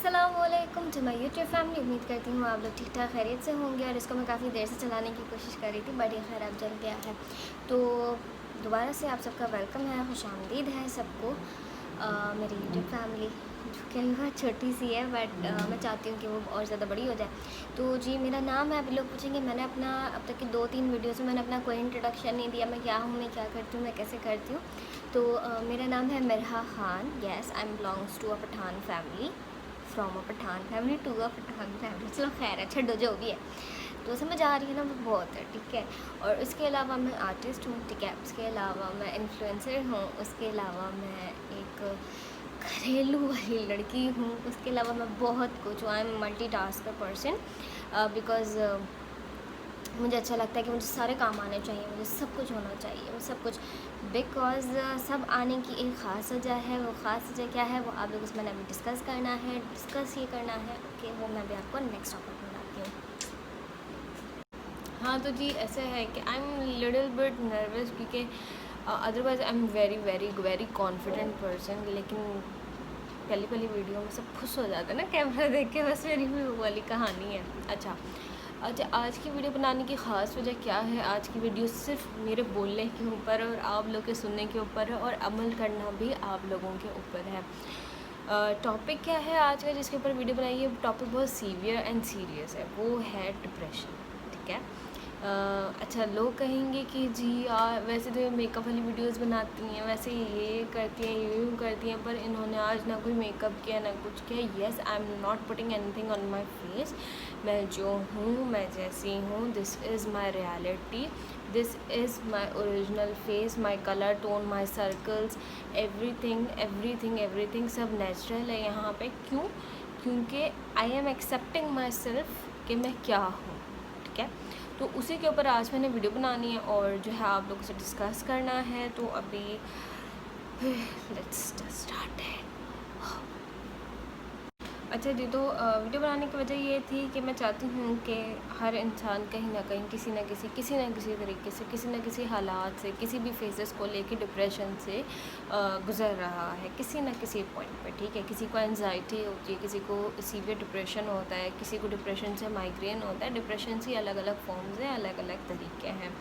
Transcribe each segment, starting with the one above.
अस्सलामुअलैकुम to my YouTube family. उम्मीद करती हूँ आप लोग ठीक ठाक खैरियत से होंगे। और इसको मैं काफ़ी देर से चलाने की कोशिश कर रही थी, बट ये खैर अब चल गया है। तो दोबारा से आप सबका वेलकम है, खुशामदीद है सबको मेरी यूट्यूब फैमिली, जो कि बहुत छोटी सी है, बट मैं चाहती हूँ कि वो और ज़्यादा बड़ी हो जाए। तो जी, मेरा नाम है। अभी लोग पूछेंगे, मैंने अपना अब तक की 2-3 वीडियोज़ में मैंने अपना कोई इंट्रोडक्शन नहीं दिया, मैं क्या हूँ, मैं क्या करती हूँ, मैं कैसे करती हूँ। तो मेरा नाम है Mirha Khan. Yes, I am belongs to a Pathan family, from a Pathan family to a Pathan family. चलो खैर है, छड्डो जो भी है। तो समझ आ रही है ना, वो बहुत है, ठीक है। और इसके अलावा मैं आर्टिस्ट हूँ, ठीक है। उसके अलावा मैं इन्फ्लुएंसर हूँ। उसके अलावा मैं एक घरेलू वाली लड़की हूँ। उसके अलावा मैं बहुत कुछ हूँ। I am multi tasker person, because मुझे अच्छा लगता है कि मुझे सारे काम आने चाहिए, मुझे सब कुछ होना चाहिए, सब कुछ। बिकॉज सब आने की एक ख़ास वजह है। वो ख़ास वजह क्या है, वो आप लोग उसमें अभी डिस्कस करना है, डिस्कस ये करना है, ओके। वो मैं भी आपको नेक्स्ट टॉपिक में बताती हूँ। हाँ, तो जी ऐसे है कि I am little bit nervous, क्योंकि otherwise I am very very very confident person. लेकिन पहली वीडियो में सब खुश हो जाता है ना कैमरा देख के, बस मेरी भी वो वाली कहानी है। अच्छा, आज की वीडियो बनाने की ख़ास वजह क्या है। आज की वीडियो सिर्फ मेरे बोलने के ऊपर और आप लोग के सुनने के ऊपर है, और अमल करना भी आप लोगों के ऊपर है। टॉपिक क्या है आज का जिसके ऊपर वीडियो बनाई है, टॉपिक बहुत सीवियर एंड सीरियस है, वो है डिप्रेशन, ठीक है। अच्छा, लोग कहेंगे कि जी वैसे तो ये मेकअप वाली वीडियोस बनाती हैं, वैसे ये करती हैं, यूँ करती हैं, पर इन्होंने आज ना कोई मेकअप किया ना कुछ किया। Yes, I am not putting anything on my face. मैं जो हूँ, मैं जैसी हूँ, this is my reality, this is my original face, my colour tone, my circles, everything everything everything सब नेचुरल है यहाँ पे। क्यों? क्योंकि आई एम एक्सेप्टिंग माई सेल्फ कि मैं क्या हूँ, ठीक है। तो उसी के ऊपर आज मैंने वीडियो बनानी है और जो है आप लोगों से डिस्कस करना है। तो अभी लेट्स स्टार्ट है। अच्छा जी, तो वीडियो बनाने की वजह ये थी कि मैं चाहती हूँ कि हर इंसान कहीं ना कहीं किसी न किसी तरीके से, किसी न किसी हालात से, किसी भी फेजेस को लेके डिप्रेशन से गुज़र रहा है, किसी न किसी पॉइंट पे, ठीक है। किसी को एंजाइटी होती है, किसी को सीवियर डिप्रेशन होता है, किसी को डिप्रेशन से माइग्रेन होता है। डिप्रेशन से अलग अलग फॉर्म्स हैं, अलग अलग तरीके हैं।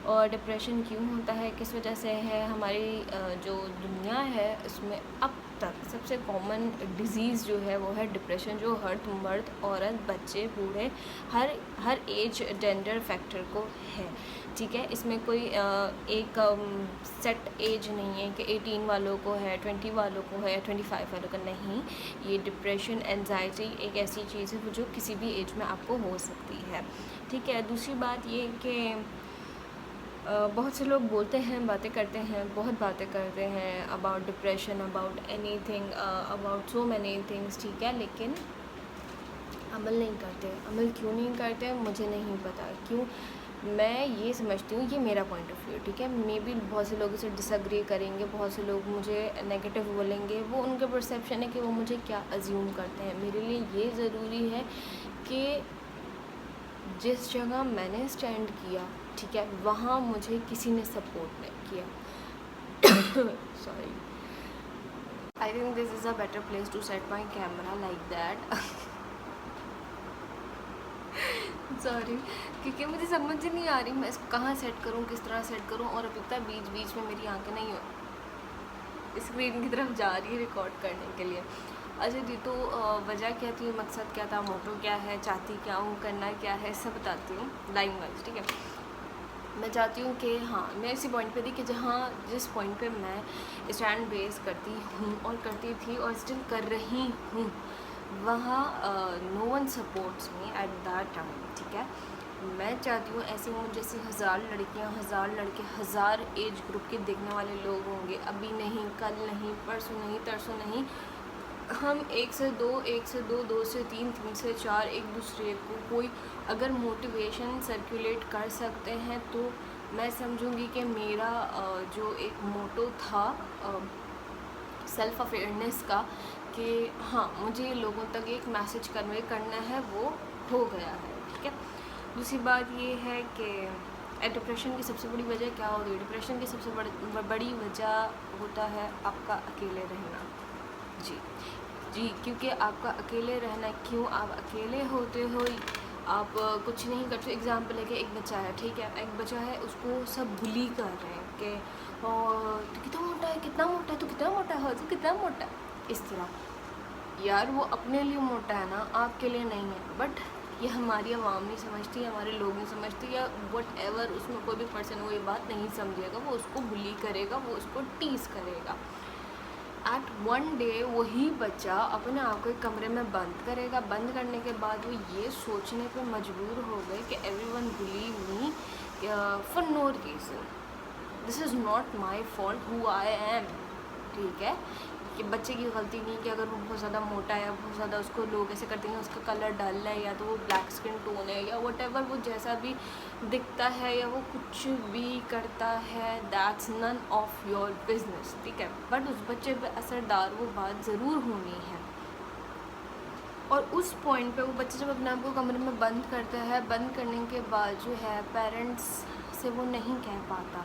और डिप्रेशन क्यों होता है, किस वजह से है, हमारी जो दुनिया है उसमें अब तक सबसे कॉमन डिज़ीज़ जो है वो है डिप्रेशन, जो हर मर्द, औरत, बच्चे, बूढ़े, हर एज जेंडर फैक्टर को है, ठीक है। इसमें कोई एक सेट एज नहीं है कि 18 वालों को है, 20 वालों को है, 25 वालों को नहीं। ये डिप्रेशन, एंजाइटी एक ऐसी चीज़ है जो किसी भी एज में आपको हो सकती है, ठीक है। दूसरी बात ये कि बहुत से लोग बोलते हैं, बातें करते हैं, बहुत बातें करते हैं about depression, about anything, about so many things, ठीक है। लेकिन अमल नहीं करते। अमल क्यों नहीं करते मुझे नहीं पता क्यों। मैं ये समझती हूँ, ये मेरा पॉइंट ऑफ व्यू, ठीक है। मे बी बहुत से लोग इसे डिसएग्री करेंगे, बहुत से लोग मुझे नेगेटिव बोलेंगे, वो उनका परसेप्शन है कि वो मुझे क्या अज्यूम करते हैं। मेरे लिए ये ज़रूरी है कि जिस जगह मैंने स्टैंड किया, ठीक है, वहाँ मुझे किसी ने सपोर्ट नहीं किया। Sorry, I think this is a better place to set my camera like that. Sorry, क्योंकि मुझे समझ नहीं आ रही मैं इसको कहाँ सेट करूँ, किस तरह सेट करूँ। और अभी तक बीच बीच में मेरी आंखें नहीं हो स्क्रीन की तरफ जा रही है रिकॉर्ड करने के लिए। अच्छा जी, तो वजह क्या थी, मकसद क्या था, मोटो क्या है, चाहती क्या हूँ, करना क्या है, सब बताती हूँ लाइन वाइज, ठीक है। मैं चाहती हूँ कि हाँ, मैं इसी पॉइंट पे थी कि जिस पॉइंट पे मैं स्टैंड बेस करती हूँ और करती थी और स्टिल कर रही हूँ, वहाँ no one supports me at that time, ठीक है। मैं चाहती हूँ ऐसे हूँ जैसे 1000 लड़कियाँ, 1000 लड़के, 1000 एज ग्रुप के देखने वाले लोग होंगे। अभी नहीं, कल नहीं, परसों नहीं, तरसों नहीं, हम 1 से 2, 1 से 2, 2 से 3, 3 से 4 एक दूसरे को कोई अगर मोटिवेशन सर्कुलेट कर सकते हैं, तो मैं समझूंगी कि मेरा जो एक मोटो था सेल्फ अवेयरनेस का, कि हाँ मुझे लोगों तक एक मैसेज कन्वे करना है, वो हो गया है, ठीक है। दूसरी बात ये है कि डिप्रेशन की सबसे बड़ी वजह क्या होती है। डिप्रेशन की सबसे बड़ी वजह होता है आपका अकेले रहना, जी। जी, क्योंकि आपका अकेले रहना क्यों, आप अकेले होते हो, आप कुछ नहीं करते। एग्ज़ाम्पल है कि एक बच्चा है, ठीक है, एक बच्चा है, उसको सब बुली कर रहे हैं कि तू कितना मोटा है, कितना मोटा है, तू कितना मोटा है, तू कितना मोटा है, इस तरह। यार वो अपने लिए मोटा है ना, आपके लिए नहीं है। बट ये हमारी आवाम नहीं समझती, हमारे लोग नहीं समझते, या वट एवर उसमें कोई भी पर्सन वो ये बात नहीं समझेगा, वो उसको बुली करेगा, वो उसको टीज़ करेगा। एट वन डे वही बच्चा अपने आप को एक कमरे में बंद करेगा। बंद करने के बाद वो ये सोचने पे मजबूर हो गए कि everyone believe me for no reason, this is not my fault, who I am. ठीक है, कि बच्चे की गलती नहीं कि अगर वो बहुत ज़्यादा मोटा है, बहुत ज़्यादा उसको लोग ऐसे करते हैं, उसका कलर डल है, या तो वो ब्लैक स्किन टोन है, या वट एवर वो जैसा भी दिखता है, या वो कुछ भी करता है, that's none of your business. ठीक है, बट उस बच्चे पे असरदार वो बात ज़रूर होनी है। और उस पॉइंट पे वो बच्चा जब अपने आप को कमरे में बंद करता है, बंद करने के बाद जो है पेरेंट्स से वो नहीं कह पाता।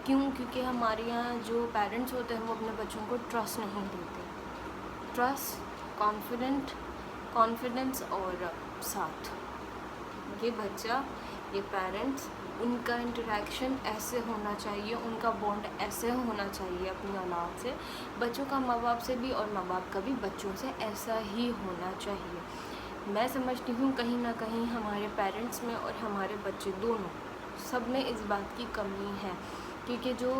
क्यों? क्योंकि हमारे यहाँ जो पेरेंट्स होते हैं वो अपने बच्चों को ट्रस्ट नहीं देते। ट्रस्ट, कॉन्फिडेंस और साथ, ये बच्चा, ये पेरेंट्स, उनका इंटरेक्शन ऐसे होना चाहिए, उनका बॉन्ड ऐसे होना चाहिए अपनी औलाद से। बच्चों का माँ बाप से भी और माँ बाप का भी बच्चों से ऐसा ही होना चाहिए। मैं समझती हूँ कहीं ना कहीं हमारे पेरेंट्स में और हमारे बच्चे दोनों सब में इस बात की कमी है, क्योंकि जो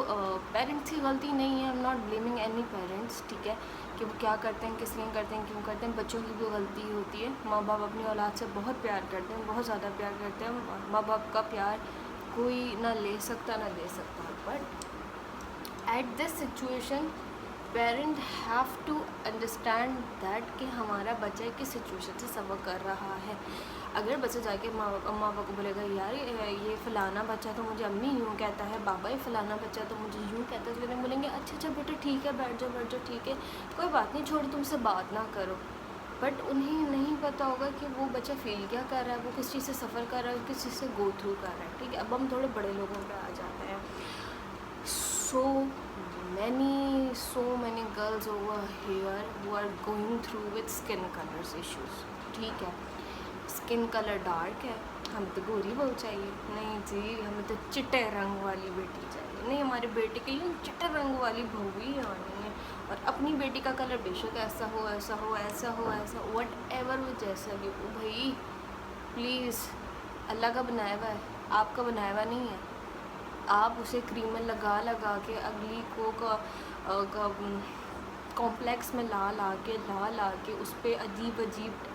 पेरेंट्स की गलती नहीं है, I am not blaming any parents, ठीक है, कि वो क्या करते हैं, किस लिए करते हैं, क्यों करते हैं, बच्चों की भी गलती होती है। माँ बाप अपनी औलाद से बहुत प्यार करते हैं, बहुत ज़्यादा प्यार करते हैं। माँ बाप का प्यार कोई ना ले सकता ना दे सकता, but at this situation parent have to understand that कि हमारा बच्चा किस सिचुएशन से सफ़र कर रहा है। अगर बच्चा जाके माँ बाप को बोलेगा यार ये फ़लाना बच्चा तो मुझे अम्मी यूँ कहता है, बाबा ये फ़लाना बच्चा तो मुझे यूँ कहता है, तो उन्हें बोलेंगे अच्छा बेटा ठीक है, बैठ जाओ ठीक है, कोई बात नहीं, छोड़ो, तुमसे बात ना करो। बट उन्हें नहीं पता होगा कि वो बच्चा फील क्या कर रहा है, वो किस चीज़ से सफ़र कर रहा है, किस चीज़ से गो थ्रू कर रहा है। ठीक है, अब हम थोड़े बड़े लोगों पे आ जाते हैं। so many girls over here who are going through with skin colors issues। ठीक है, स्किन कलर डार्क है, हमें तो गोरी बहू चाहिए, नहीं जी हमें तो चिट्टे रंग वाली बेटी चाहिए, नहीं हमारे बेटे के लिए चिट्टे रंग वाली बहू ही आनी है। और अपनी बेटी का कलर बेशक ऐसा हो ऐसा हो ऐसा हो ऐसा, वट एवर वो जैसा भी हो, भाई प्लीज़, अल्लाह का बनाया हुआ है, आपका बनाया हुआ नहीं है। आप उसे क्रीम में लगा के अगली को कॉम्प्लेक्स में ला के उस पर अजीब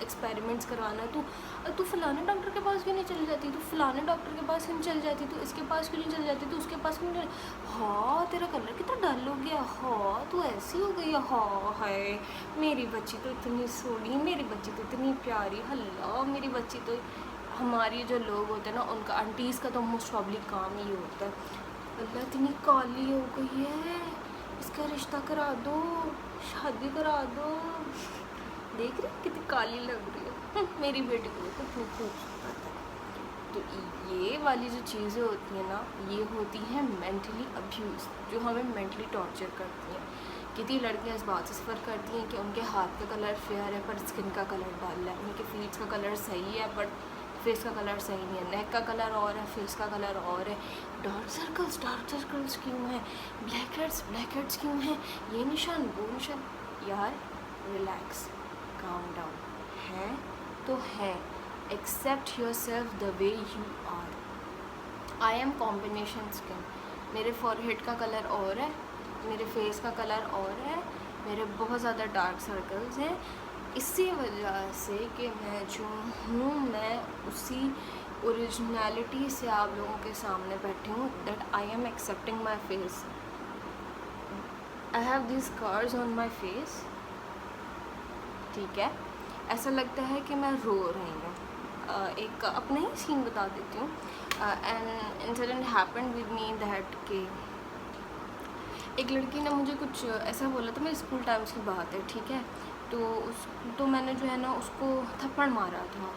एक्सपेरिमेंट्स करवाना। तू फलाने डॉक्टर के पास क्यों नहीं चली जाती, तू फलाने डॉक्टर के पास क्यों नहीं चली जाती, तू इसके पास क्यों नहीं चली जाती, तू उसके पास क्यों नहीं, हाँ तेरा कलर कितना डल हो गया, हाँ तू ऐसी हो गई, हाँ है मेरी बच्ची तो इतनी सोनी, मेरी बच्ची तो इतनी प्यारी, हल्ला मेरी बच्ची तो। हमारी जो लोग होते हैं ना, उनका आंटीज़ का तो मोस्ट प्रॉब्ली काम ही होता है, अल्लाह इतनी काली हो गई है, इसका रिश्ता करा दो, शादी करा दो, देख रहे कितनी काली लग रही है, मेरी बेटी को तो खूब खूबसूरत है। तो ये वाली जो चीज़ें होती हैं ना, ये होती हैं मेंटली अब्यूज़, जो हमें मेंटली टॉर्चर करती हैं। कितनी लड़कियां इस बात से सफ़र करती हैं कि उनके हाथ का कलर फेयर है पर स्किन का कलर डाल है, उनके फीट्स का कलर सही है बट फेस का कलर सही नहीं है, नेक का कलर और है, फेस का कलर और है, डार्क सर्कल्स क्यों हैं, ब्लैक हेड्स क्यों हैं, ये निशान वो निशान। यार रिलैक्स, काम डाउन, है तो है, accept your self the way you are. I am combination skin, मेरे फॉरहेड का कलर और है, मेरे फेस का कलर और है, मेरे बहुत ज़्यादा डार्क सर्कल्स हैं, इसी वजह से कि मैं जो हूँ मैं उसी ओरिजिनलिटी से आप लोगों के सामने बैठी हूँ, that I am accepting my face. I have this scars on my face, ठीक है, ऐसा लगता है कि मैं रो रही हूँ। एक अपना ही सीन बता देती हूँ। An incident happened with me that के एक लड़की ने मुझे कुछ ऐसा बोला था, मेरे स्कूल टाइम्स की बात है, ठीक है, तो मैंने जो है ना उसको थप्पड़ मारा था,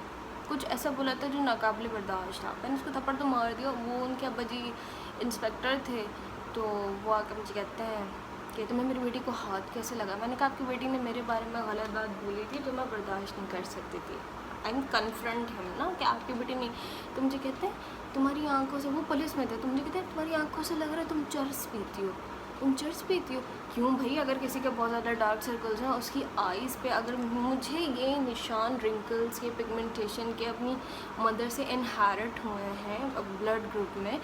कुछ ऐसा बोला था जो नाकाबिले बर्दाश्त था, मैंने उसको थप्पड़ तो मार दिया। वो उनके अब्बा जी इंस्पेक्टर थे, तो वो आकर मुझे कहते हैं कि तुम्हें मेरी बेटी को हाथ कैसे लगा। मैंने कहा आपकी बेटी ने मेरे बारे में गलत बात बोली थी तो मैं बर्दाश्त नहीं कर सकती थी। आई एम कन्फ्रंट हिम ना कि आपकी बेटी नहीं। तो मुझे कहते हैं तुम्हारी आंखों से, वो पुलिस में थे, तो मुझे कहते हैं तुम्हारी आंखों से लग रहा है तुम चर्स पीती हो, तुम चर्स पीती हो। क्यों भाई, अगर किसी के बहुत ज़्यादा डार्क सर्कल्स हैं, उसकी आईज़ पे अगर मुझे ये निशान रिंकल्स के, पिगमेंटेशन के अपनी मदर से इनहेरिट हुए हैं ब्लड ग्रुप में,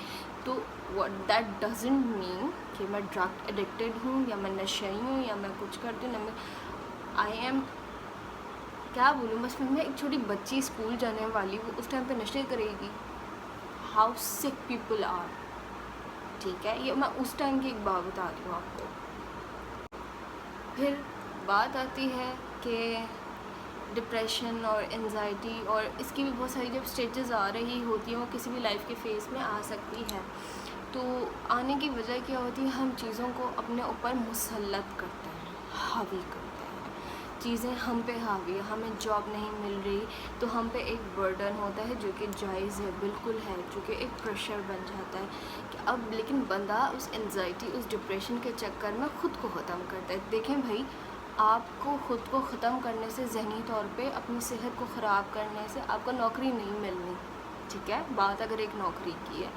तो व्हाट दैट डजंट मीन कि मैं ड्रग एडिक्टेड हूँ या मैं नशेई हूँ या मैं कुछ करती हूँ ना। मैं आई एम, क्या बोलूँ, बस मैं एक छोटी बच्ची स्कूल जाने वाली, वो उस टाइम पे नशे करेगी। हाउ सिक पीपल आर, ठीक है। ये मैं उस टाइम की एक बात बता रही हूँ आपको। फिर बात आती है कि डिप्रेशन और एंजाइटी, और इसकी भी बहुत सारी जब स्टेजेस आ रही होती हैं, वो किसी भी लाइफ के फेज़ में आ सकती है। तो आने की वजह क्या होती है, हम चीज़ों को अपने ऊपर मुसल्लत करते हैं, हावी करते हैं, चीज़ें हम पे हावी है। हमें जॉब नहीं मिल रही तो हम पे एक बर्डन होता है जो कि जायज़ है, बिल्कुल है, जो कि एक प्रेशर बन जाता है कि अब, लेकिन बंदा उस एंजाइटी, उस डिप्रेशन के चक्कर में ख़ुद को ख़त्म करता है। देखें भाई, आपको ख़ुद को ख़त्म करने से, जहनी तौर पे अपनी सेहत को ख़राब करने से आपको नौकरी नहीं मिलनी, ठीक है। बात अगर एक नौकरी की है,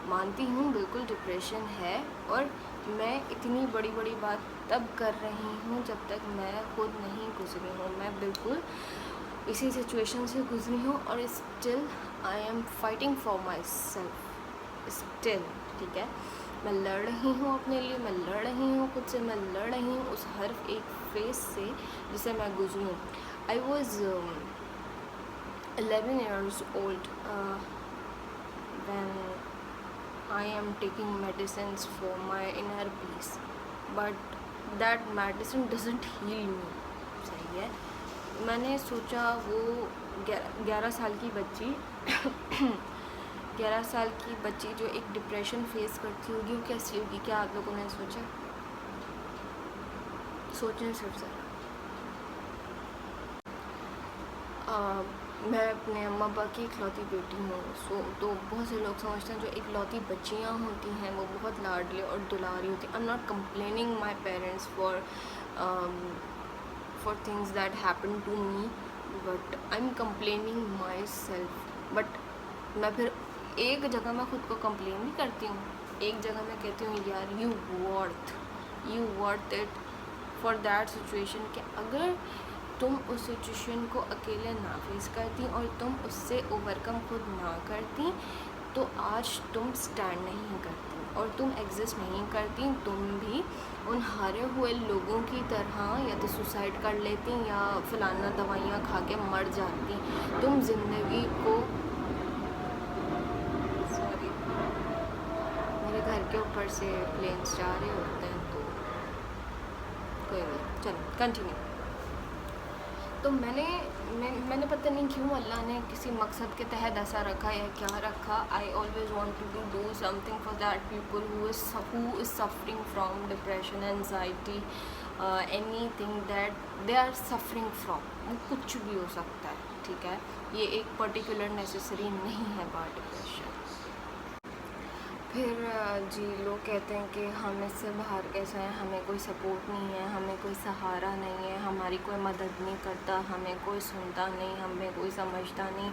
मानती हूँ बिल्कुल डिप्रेशन है, और मैं इतनी बड़ी बड़ी बात तब कर रही हूँ जब तक मैं खुद नहीं गुजरी हूँ। मैं बिल्कुल इसी सिचुएशन से गुजरी हूँ और still I am fighting for my self still, ठीक है। मैं लड़ रही हूँ अपने लिए, मैं लड़ रही हूँ खुद से, मैं लड़ रही हूँ उस हर एक फेस से जिसे मैं गुजरी हूँ। I was 11 years old when I am taking medicines for my inner peace, but that medicine doesn't heal me, सही है। मैंने सोचा वो 11 साल की बच्ची 11 साल की बच्ची जो एक डिप्रेशन फेस करती होगी वो कैसी होगी, क्या आप लोगों ने सोचा? सोचें सिर्फ ज़रा। मैं अपने अम्मा पापा की इकलौती बेटी हूँ, तो बहुत से लोग समझते हैं जो इकलौती बच्चियाँ होती हैं वो बहुत लाडली और दुलारी होती हैं। I am not complaining my parents for things that happen to me, but I am complaining my self. But मैं फिर एक जगह मैं ख़ुद को कंप्लेन भी करती हूँ, एक जगह मैं कहती हूँ यार you worth it for that situation, कि अगर तुम उस सिचुएशन को अकेले ना फेस करती और तुम उससे ओवरकम खुद ना करती तो आज तुम स्टैंड नहीं करती और तुम एग्जिस्ट नहीं करती। तुम भी उन हारे हुए लोगों की तरह या तो सुसाइड कर लेती या फलाना दवाइयाँ खा के मर जाती। तुम ज़िंदगी को, सॉरी मेरे घर के ऊपर से प्लेन्स जा रहे होते हैं तो कोई नहीं, चलो कंटिन्यू। तो मैंने पता नहीं क्यों अल्लाह ने किसी मकसद के तहत ऐसा रखा या क्या रखा। I always want to do something for that people who is suffering from depression, anxiety, anything that they are suffering from. वो कुछ भी हो सकता है, ठीक है। ये एक पर्टिकुलर नेसेसरी नहीं है बात डिप्रेशन। फिर जी लोग कहते हैं कि हम इससे बाहर कैसे हैं, हमें कोई सपोर्ट नहीं है, हमें कोई सहारा नहीं है, हमारी कोई मदद नहीं करता, हमें कोई सुनता नहीं, हमें कोई समझता नहीं।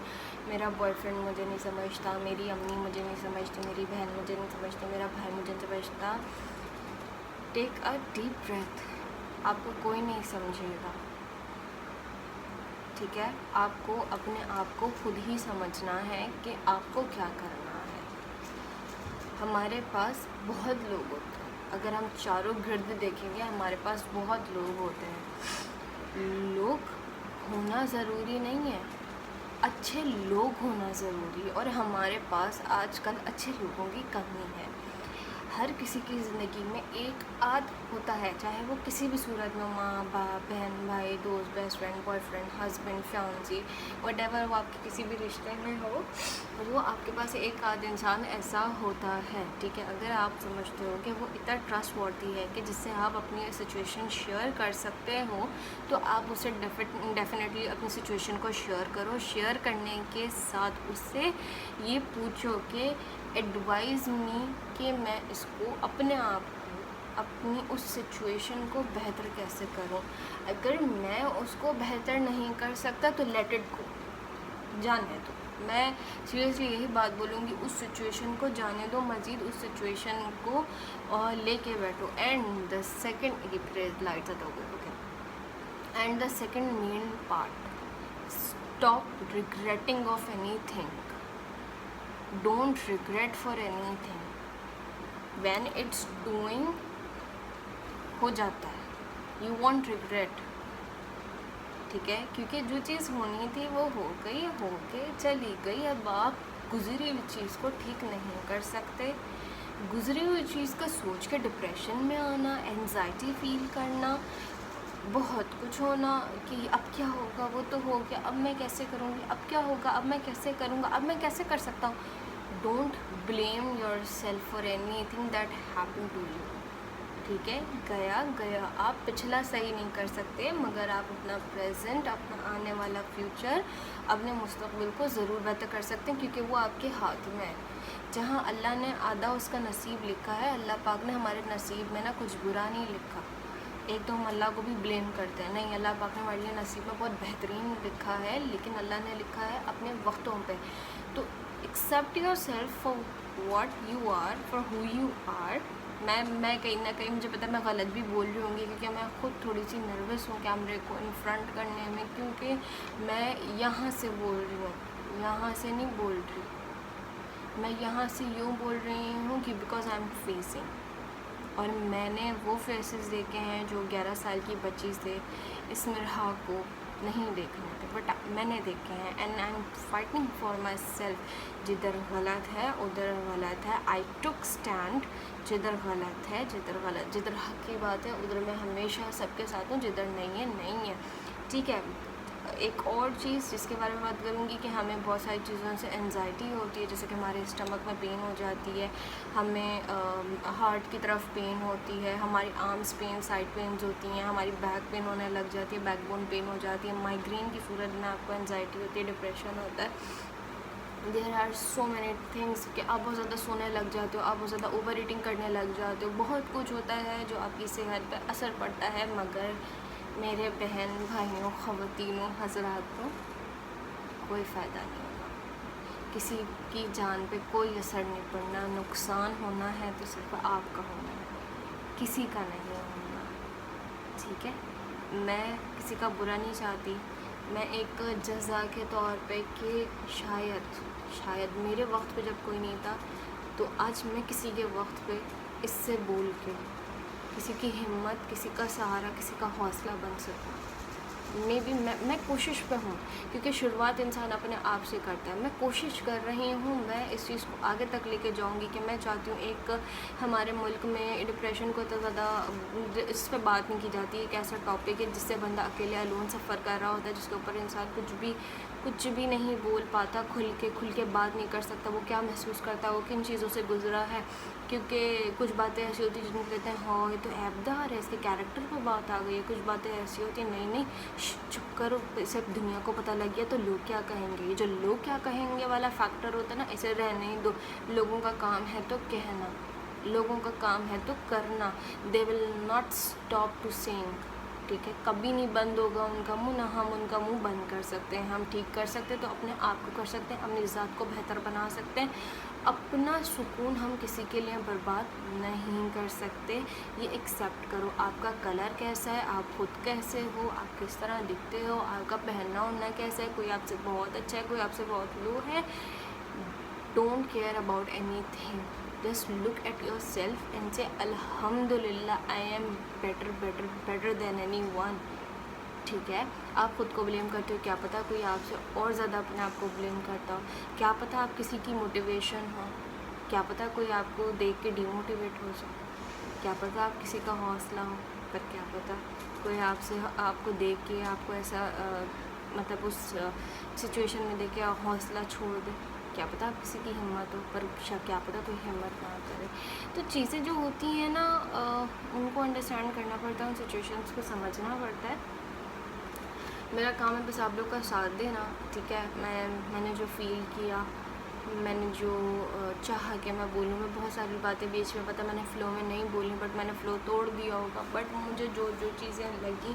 मेरा बॉयफ्रेंड मुझे नहीं समझता, मेरी अम्मी मुझे नहीं समझती, मेरी बहन मुझे नहीं समझती, मेरा भाई मुझे नहीं समझता। टेक अ डीप ब्रेथ, आपको कोई नहीं समझेगा, ठीक है। आपको अपने आप को खुद ही समझना है कि आपको क्या करना है। हमारे पास बहुत लोग होते हैं, अगर हम चारों गिर्द देखेंगे हमारे पास बहुत लोग होते हैं। लोग होना ज़रूरी नहीं है, अच्छे लोग होना ज़रूरी है, और हमारे पास आजकल अच्छे लोगों की कमी है। हर किसी की ज़िंदगी में एक आध होता है, चाहे वो किसी भी सूरत में, माँ बाप, बहन भाई, दोस्त, best friend, boyfriend, husband, fiancée, whatever, वो आपके किसी भी रिश्ते में हो, वो आपके पास एक आध इंसान ऐसा होता है, ठीक है। अगर आप समझते हो कि वो इतना ट्रस्टवर्थी है कि जिससे आप अपनी सिचुएशन शेयर कर सकते हो, तो आप उससे डेफिनेटली अपनी सिचुएशन को शेयर करो। शेयर करने के साथ उससे ये पूछो कि एडवाइज़ मी कि मैं इसको अपने आप को अपनी उस सिचुएशन को बेहतर कैसे करूं। अगर मैं उसको बेहतर नहीं कर सकता तो लेट इट गो, जाने दो। मैं सीरियसली यही बात बोलूँगी, उस सिचुएशन को जाने दो, मज़ीद उस सिचुएशन को लेके बैठो। And the second lights out okay, and the second main part, stop regretting of anything. Don't regret for anything. When it's doing हो जाता है, you won't regret, ठीक है, क्योंकि जो चीज़ होनी थी वो हो के चली गई। अब आप गुजरी हुई चीज़ को ठीक नहीं कर सकते। गुजरी हुई चीज़ का सोच के डिप्रेशन में आना, एंजाइटी फील करना, बहुत कुछ होना कि अब क्या होगा, वो तो हो गया, अब मैं कैसे करूँगी, अब क्या होगा, अब मैं कैसे करूँगा, अब मैं कैसे कर सकता हूँ। Don't blame your self for any thing that happen to you, ठीक है। गया आप पिछला सही नहीं कर सकते, मगर आप अपना प्रेजेंट, अपना आने वाला फ्यूचर, अपने मुस्तकबिल को ज़रूर बेहतर कर सकते हैं, क्योंकि वो आपके हाथ में है। जहाँ अल्लाह ने आधा उसका नसीब लिखा है, अल्लाह पाक ने हमारे नसीब में ना कुछ बुरा नहीं लिखा। एक तो हम अल्लाह को भी ब्लेम करते हैं, नहीं, अल्लाह पाक ने हमारे लिए नसीब में बहुत बेहतरीन लिखा है, लेकिन अल्लाह ने लिखा है अपने वक्तों पे। तो accept your self for what you are, for who you are. मैं कहीं ना कहीं, मुझे पता है मैं गलत भी बोल रही होंगी, क्योंकि मैं खुद थोड़ी सी नर्वस हूँ कैमरे को इन फ्रंट करने में, क्योंकि मैं यहाँ से बोल रही हूँ, यहाँ से नहीं बोल रही, मैं यहाँ से यूँ बोल रही हूँ कि बिकॉज आई एम फेसिंग, और मैंने वो फेसेस देखे हैं जो 11 साल की बच्ची से इस मिरहा को नहीं देखने थे, बट मैंने देखे हैं। And I am fighting for my self. जिधर गलत है उधर गलत है, आई टुक स्टैंड। जिधर गलत है, जिधर हक की बात है उधर मैं हमेशा सबके साथ हूँ, जिधर नहीं है, ठीक है। एक और चीज़ जिसके बारे में बात करूँगी कि हमें बहुत सारी चीज़ों से एंजाइटी होती है, जैसे कि हमारे स्टमक में पेन हो जाती है, हमें हार्ट की तरफ पेन होती है, हमारी आर्म्स पेन, साइड पेन्स होती हैं, हमारी बैक पेन होने लग जाती है, बैकबोन पेन हो जाती है, माइग्रेन की सूरत में आपको एंजाइटी होती है, डिप्रेशन होता है। There are so many things कि आप बहुत ज़्यादा सोने लग जाते हो, आप बहुत ज़्यादा ओवर ईटिंग करने लग जाते हो, बहुत कुछ होता है जो आपकी सेहत पर असर पड़ता है। मगर मेरे बहन भाइयों, ख़वातीनों, हज़रातों, कोई फ़ायदा नहीं होगा, किसी की जान पे कोई असर नहीं पड़ना। नुकसान होना है तो सिर्फ आपका होना है, किसी का नहीं होना, ठीक है। मैं किसी का बुरा नहीं चाहती, मैं एक जज़ा के तौर पे कि शायद मेरे वक्त पे जब कोई नहीं था, तो आज मैं किसी के वक्त पे इससे बोल के किसी की हिम्मत, किसी का सहारा, किसी का हौसला बन सकूँ। मे बी मैं कोशिश पे हूँ, क्योंकि शुरुआत इंसान अपने आप से करता है। मैं कोशिश कर रही हूँ, मैं इस चीज़ को आगे तक लेके जाऊँगी कि मैं चाहती हूँ एक हमारे मुल्क में डिप्रेशन को तो ज़्यादा इस पर बात नहीं की जाती। एक ऐसा टॉपिक है जिससे बंदा अकेले अलोन सफ़र कर रहा होता है, जिसके ऊपर इंसान कुछ भी नहीं बोल पाता, खुल के बात नहीं कर सकता, वो क्या महसूस करता है, वो किन चीज़ों से गुजरा है। क्योंकि कुछ बातें ऐसी होती हैं जिनको कहते हैं हाँ ये तो ऐबदार है, इसके कैरेक्टर पर बात आ गई है। कुछ बातें ऐसी होती हैं नहीं चुप करो, सिर्फ दुनिया को पता लग गया तो लोग क्या कहेंगे। ये जो लोग क्या कहेंगे वाला फैक्टर होता है ना, इसे रहने ही दो। लोगों का काम है तो कहना, लोगों का काम है तो करना। They will not stop to saying, ठीक है। कभी नहीं बंद होगा उनका मुँह, ना हम उनका मुँह बंद कर सकते हैं। हम ठीक कर सकते हैं तो अपने आप को कर सकते हैं, अपनी ज़ात को बेहतर बना सकते हैं। अपना सुकून हम किसी के लिए बर्बाद नहीं कर सकते, ये एक्सेप्ट करो। आपका कलर कैसा है, आप खुद कैसे हो, आप किस तरह दिखते हो, आपका पहनना ओढ़ना कैसा है, कोई आपसे बहुत अच्छा है, कोई आपसे बहुत लो है, don't care about anything. Just look at yourself and say अल्हम्दुलिल्लाह, I am better than anyone, ठीक है। आप ख़ुद को ब्लेम करते हो, क्या पता कोई आपसे और ज़्यादा अपने आप को ब्लेम करता हो, क्या पता आप किसी की मोटिवेशन हो, क्या पता कोई आपको देख के डिमोटिवेट हो जाए, क्या पता आप किसी का हौसला हो, पर क्या पता कोई आपको देख के आपको ऐसा मतलब उस सिचुएशन में देख के हौसला छोड़ दे। क्या पता आप किसी की हिम्मत हो, पर क्या पता कोई हिम्मत ना करे। तो चीज़ें जो होती हैं ना, उनको अंडरस्टैंड करना पड़ता है, उन सिचुएशंस को समझना पड़ता है। मेरा काम है बस आप लोग का साथ देना, ठीक है। मैंने जो फ़ील किया मैंने जो चाहा कि मैं बोलूँ, मैं बहुत सारी बातें बीच में पता मैंने फ़्लो में नहीं बोली, बट मैंने फ़्लो तोड़ दिया होगा। बट मुझे जो जो चीज़ें लगी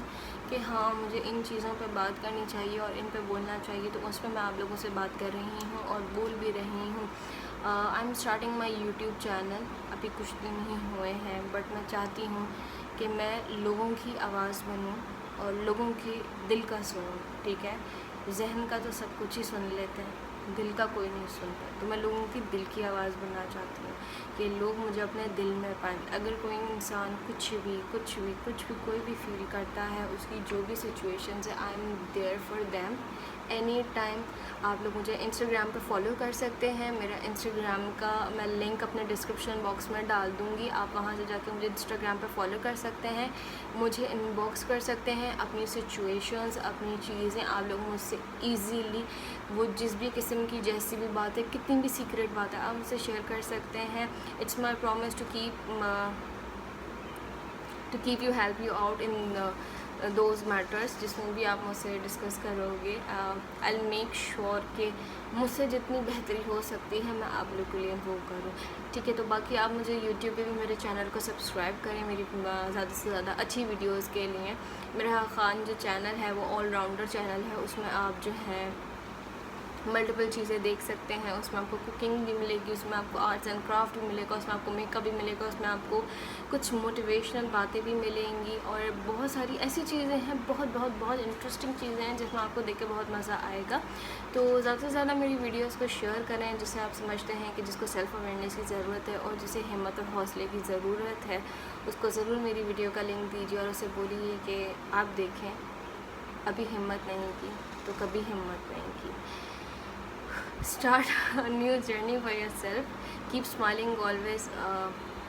कि हाँ मुझे इन चीज़ों पे बात करनी चाहिए और इन पे बोलना चाहिए, तो उस पर मैं आप लोगों से बात कर रही हूँ और बोल भी रही हूँ। I am starting my YouTube channel, अभी कुछ दिन ही हुए हैं, बट मैं चाहती हूँ कि मैं लोगों की आवाज़ बनूँ और लोगों की दिल का सुनूँ। ठीक है, जहन का तो सब कुछ ही सुन लेते हैं, दिल का कोई नहीं सुनता। तो मैं लोगों की दिल की आवाज़ बनना चाहती हूँ कि लोग मुझे अपने दिल में पाएँ। अगर कोई इंसान कुछ भी कोई भी फील करता है, उसकी जो भी सिचुएशंस है, I am there for them any time. आप लोग मुझे इंस्टाग्राम पे फॉलो कर सकते हैं। मेरा इंस्टाग्राम का मैं लिंक अपने डिस्क्रिप्शन बॉक्स में डाल दूँगी, आप वहाँ से जाके मुझे इंस्टाग्राम पे फॉलो कर सकते हैं, मुझे इनबॉक्स कर सकते हैं अपनी सिचुएशंस, अपनी चीज़ें आप लोग मुझसे ईज़िली, वो जिस भी किस्म की जैसी भी बात है, कितनी भी सीक्रेट बात है, आप मुझसे शेयर कर सकते हैं। It's my promise to keep you help you out in those matters जिसमें भी आप मुझसे डिस्कस करोगे। आई विल मेक श्योर कि मुझसे जितनी बेहतरी हो सकती है मैं आप लोग के लिए वो करूँ। ठीक है, तो बाकी आप मुझे यूट्यूब पे भी मेरे चैनल को सब्सक्राइब करें मेरी ज़्यादा से ज़्यादा अच्छी वीडियोस के लिए। मेरा खान जो चैनल है वो ऑलराउंडर चैनल है, उसमें आप जो है मल्टीपल चीज़ें देख सकते हैं। उसमें आपको कुकिंग भी मिलेगी, उसमें आपको आर्ट्स एंड क्राफ्ट भी मिलेगा, उसमें आपको मेकअप भी मिलेगा, उसमें आपको कुछ मोटिवेशनल बातें भी मिलेंगी और बहुत सारी ऐसी चीज़ें हैं, बहुत इंटरेस्टिंग चीज़ें हैं जिसमें आपको देख के बहुत मज़ा आएगा। तो ज़्यादा से ज़्यादा मेरी वीडियोज़ को शेयर करें, जिससे आप समझते हैं कि जिसको सेल्फ़ अवेयरनेस की ज़रूरत है और जिसे हिम्मत और हौसले की ज़रूरत है, उसको ज़रूर मेरी वीडियो का लिंक दीजिए और उसे बोलिए कि आप देखें, अभी हिम्मत नहीं की तो कभी हिम्मत नहीं की। Start a new journey for yourself. Keep smiling always.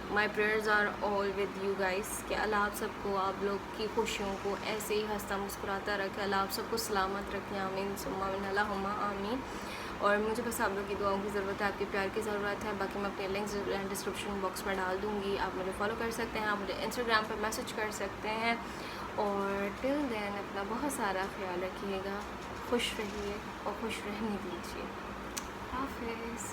My prayers are all with you guys. कि अल्लाह आप सबको, आप लोग की खुशियों को ऐसे ही हंसता मुस्कुराता रखे, अल्लाह आप सबको सलामत रखे, आमीन सुम्मा मिन अल्लाहुम्मा आमीन। और मुझे बस आप लोग की दुआओं की ज़रूरत है, आपके प्यार की ज़रूरत है। बाकी मैं अपने लिंक्स डिस्क्रिप्शन बॉक्स में डाल दूँगी, आप मुझे फॉलो कर सकते हैं, आप मुझे इंस्टाग्राम पर मैसेज कर सकते हैं। और टिल देन अपना बहुत सारा ख्याल रखिएगा, खुश रहिए और खुश रहने दीजिए। हाफिज़।